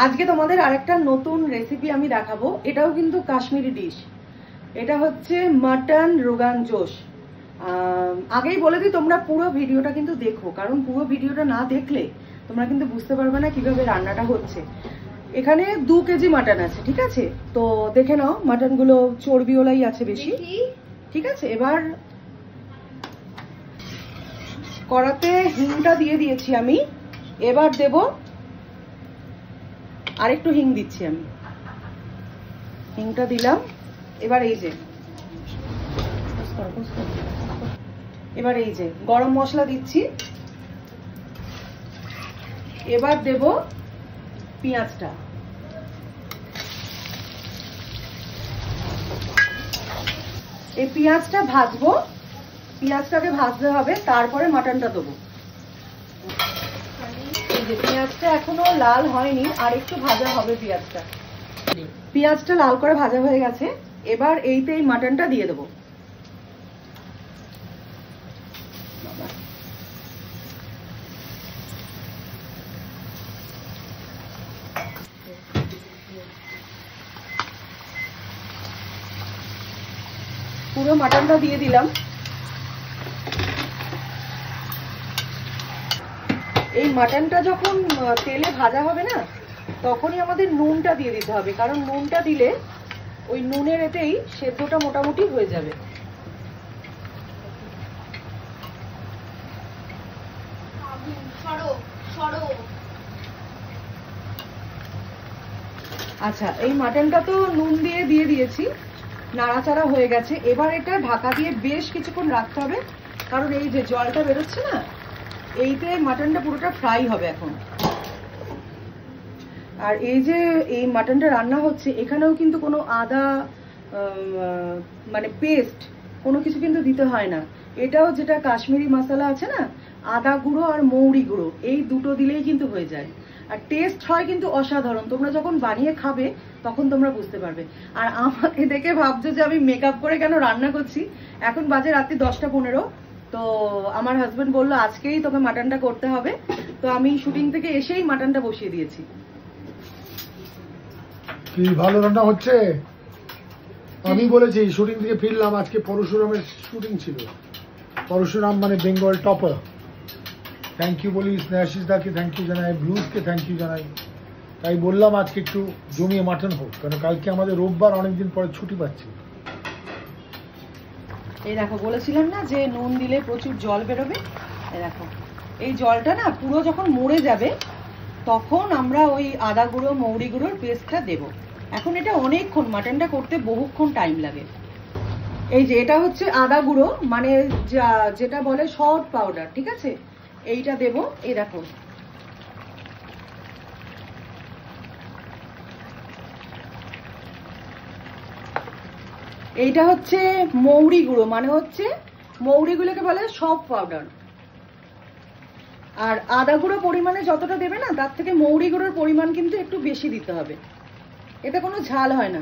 আজকে তোমাদের আরেকটা নতুন রেসিপি আমি দেখাবো। এটাও কিন্তু কাশ্মীরি ডিশ। এটা হচ্ছে মাটন রোগান জোশ। আগেই বলে দিই তোমরা পুরো ভিডিওটা কিন্তু দেখো, কারণ পুরো ভিডিওটা না দেখলে তোমরা কিন্তু বুঝতে পারবে না কিভাবে রান্নাটা হচ্ছে। এখানে 2 কেজি মাটন আছে, ঠিক আছে? তো দেখে নাও, মাটনগুলো চর্বিওলাই আছে বেশি, ঠিক আছে? এবার কড়াতে হিংটা দিয়ে দিয়েছি আমি। এবার দেব আরেকটু হিং দিচ্ছি আমি, হিংটা দিলাম। এবার এই যে গরম মশলা দিচ্ছি। এবার দেব পেঁয়াজটা। এই পেঁয়াজটা ভাজবো, পেঁয়াজটাকে ভাজতে হবে, তারপরে মাটনটা দেবো। এই যে পেঁয়াজটা এখনো লাল হয়নি, আর একটু ভাজা হবে পেঁয়াজটা। পেঁয়াজটা লাল করে ভাজা হয়ে গেছে। এবার এইতে এই মাটনটা দিয়ে দেবো। পুরো মাটনটা দিয়ে দিলাম। এই মাটনটা যখন তেলে ভাজা হবে না, তখনই আমাদের নুনটা দিয়ে দিতে হবে, কারণ নুনটা দিলে ওই নুনের এতেই সেদ্ধটা মোটামুটি হয়ে যাবে। আচ্ছা, এই মাটনটা তো নুন দিয়ে দিয়েছি, নাড়াচাড়া হয়ে গেছে। এবার এটা ঢাকা দিয়ে বেশ কিছুক্ষণ রাখতে হবে, কারণ এই যে জলটা বেরোচ্ছে না, এইতে মাটনটা পুরোটা ফ্রাই হবে এখন। আর এই যে এই মাটনটা রান্না হচ্ছে, এখানেও কিন্তু কোনো আদা মানে পেস্ট কোনো কিছু কিন্তু দিতে হয় না। এটাও যেটা কাশ্মীরি মশলা আছে না, আদা গুঁড়ো আর মৌরি গুঁড়ো, এই দুটো দিলেই কিন্তু হয়ে যায়। আর টেস্ট হয় কিন্তু অসাধারণ। তোমরা যখন বানিয়ে খাবে তখন তোমরা বুঝতে পারবে। আর আমাকে দেখে ভাবছো যে আমি মেকআপ করে কেন রান্না করছি। এখন বাজে রাত্রি 10টা 15। তো আমার হাজবেন্ড বললো আজকেই তোকে মাটনটা করতে হবে, তো আমি শুটিং থেকে এসেই মাটনটা বসিয়ে দিয়েছি। কি ভালো রান্না হচ্ছে। আমি বলেছি শুটিং থেকে ফিরলাম, আজকে পরশুরামের শুটিং ছিল। পরশুরাম মানে বেঙ্গল টপার। থ্যাংক ইউ বলি, স্নেহাশিস দাকে থ্যাংক ইউ জানাই, ব্লুজকে থ্যাংক ইউ জানাই। তাই বললাম আজকে একটু জমিয়ে মাটন হোক, কারণ কালকে আমাদের রোববার, অনেকদিন পরে ছুটি পাচ্ছি। এই দেখো, বলেছিলাম না যে নুন দিলে প্রচুর জল বেরোবে। এই দেখো, এই জলটা না পুরো যখন মরে যাবে, তখন আমরা ওই আদা গুঁড়ো মৌরি গুঁড়োর পেস্টটা দেব। এখন এটা অনেকক্ষণ, মাটনটা করতে বহুক্ষণ টাইম লাগে। এই যে এটা হচ্ছে আদা গুঁড়ো, মানে যেটা বলে শর্ট পাউডার, ঠিক আছে? এইটা দেব। এই দেখো, এইটা হচ্ছে মৌরি গুঁড়ো, মানে হচ্ছে মৌরিগুলোকে বলে সফট পাউডার। আর আদা গুঁড়ো পরিমাণে যতটা দেবে না, তার থেকে মৌরি গুঁড়োর পরিমাণ কিন্তু একটু বেশি দিতে হবে। এতে কোনো ঝাল হয় না।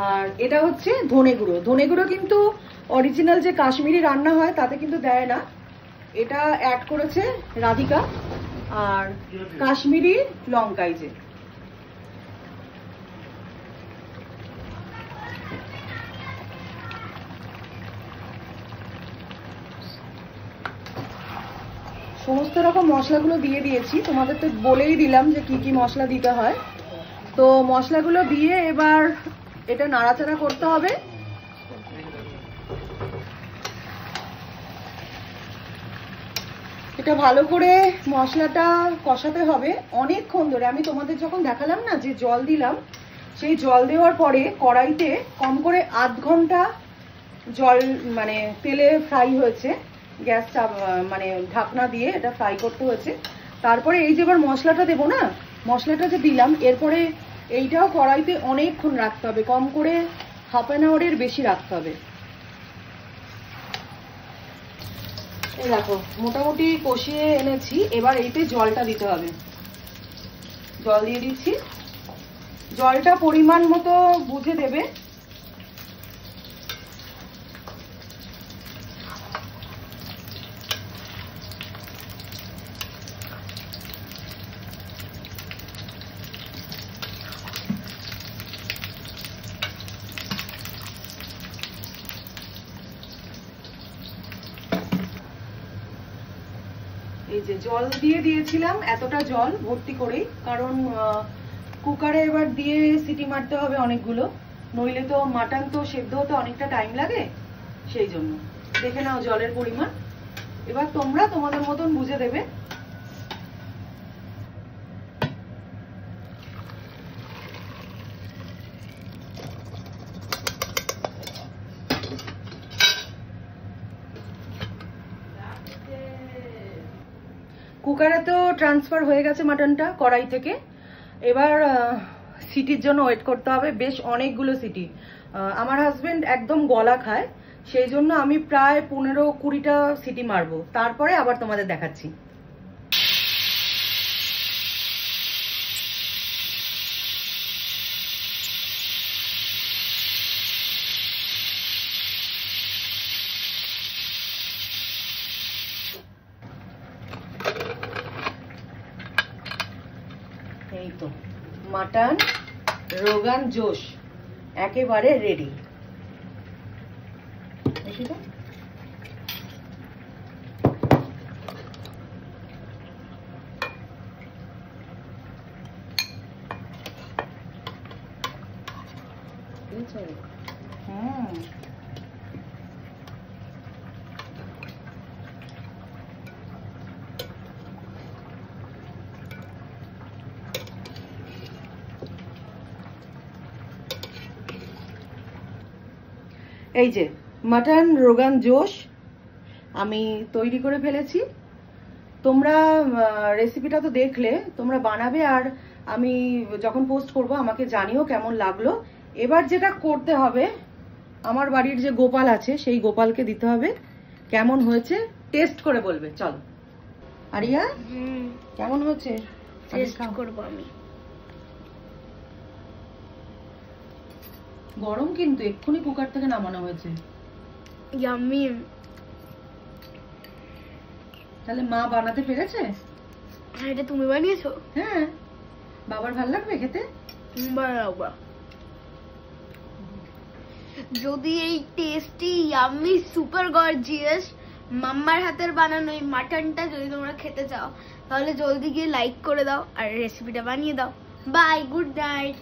আর এটা হচ্ছে ধনে গুঁড়ো। ধনে গুঁড়ো কিন্তু অরিজিনাল যে কাশ্মীরি রান্না হয় তাতে কিন্তু দেয় না, এটা অ্যাড করেছে রাধিকা। আর কাশ্মীরি লঙ্কাই যে, সমস্ত রকম মশলাগুলো দিয়ে দিয়েছি। তোমাদের তো বলেই দিলাম যে কি কি মশলা দিতে হয়। তো মশলাগুলো দিয়ে এবার এটা নাড়াচাড়া করতে হবে। এটা ভালো করে মশলাটা কষাতে হবে অনেকক্ষণ ধরে। আমি তোমাদের যখন দেখালাম না যে জল দিলাম, সেই জল দেওয়ার পরে কড়াইতে কম করে আধ ঘন্টা জল মানে তেলে ফ্রাই হয়েছে। গ্যাসটা মানে ঢাকনা দিয়ে এটা ফ্রাই করতে হয়েছে। তারপরে এই যে এবার মশলাটা দেবো না, মশলাটা যে দিলাম, এরপরে এইটাও কড়াইতে অনেকক্ষণ রাখতে হবে, কম করে হাফ অ্যান আওয়ারের বেশি রাখতে হবে। এই দেখো, মোটামুটি কষিয়ে এনেছি। এবার এইতে জলটা দিতে হবে। জল দিয়ে দিচ্ছি। জলটা পরিমাণ মতো বুঝে দেবে। এই যে জল দিয়ে দিয়েছিলাম এতটা জল ভর্তি করেই, কারণ কুকারে এবার দিয়ে সিটি মারতে হবে অনেকগুলো, নইলে তো মাটন তো সেদ্ধ হতে অনেকটা টাইম লাগে, সেই জন্য। দেখে নাও জলের পরিমাণ, এবার তোমরা তোমাদের মতন বুঝে দেবে। কুকারে তো ট্রান্সফার হয়ে গেছে মাটনটা কড়াই থেকে, এবার সিটির জন্য ওয়েট করতে হবে, বেশ অনেকগুলো সিটি। আমার হাজবেন্ড একদম গলা খায়, সেই জন্য আমি প্রায় 15-20টা সিটি মারবো, তারপরে আবার তোমাদের দেখাচ্ছি। এই তো মাটন রোগান জোশ একেবারে রেডি। দেখি তো এই যে মাটন রোগান জোশ আমি তৈরি করে ফেলেছি। তোমরা রেসিপিটা তো দেখলে, তোমরা বানাবে আর আমি যখন পোস্ট করব আমাকে জানিও কেমন লাগলো। এবার যেটা করতে হবে, আমার বাড়ির যে গোপাল আছে সেই গোপালকে দিতে হবে, কেমন হয়েছে টেস্ট করে বলবে। চলো আরিয়া, কেমন হয়েছে টেস্ট করব আমি। গরম কিন্তু, এক্ষুনি কুকার থেকে নামানো হয়েছে। ইয়াম্মি। তাহলে মা বানাতে পেরেছে? হ্যাঁ, এটা তুমি বানিয়েছো? হ্যাঁ। বাবার ভালো লাগবে খেতে? বাবা, যদি এই টেস্টি ইয়াম্মি সুপার গর্জিয়াস মাম্মার হাতের বানানো এই মাটনটা যদি তোমরা খেতে চাও, তাহলে জলদি গিয়ে লাইক করে দাও আর রেসিপিটা বানিয়ে দাও। Bye, good night.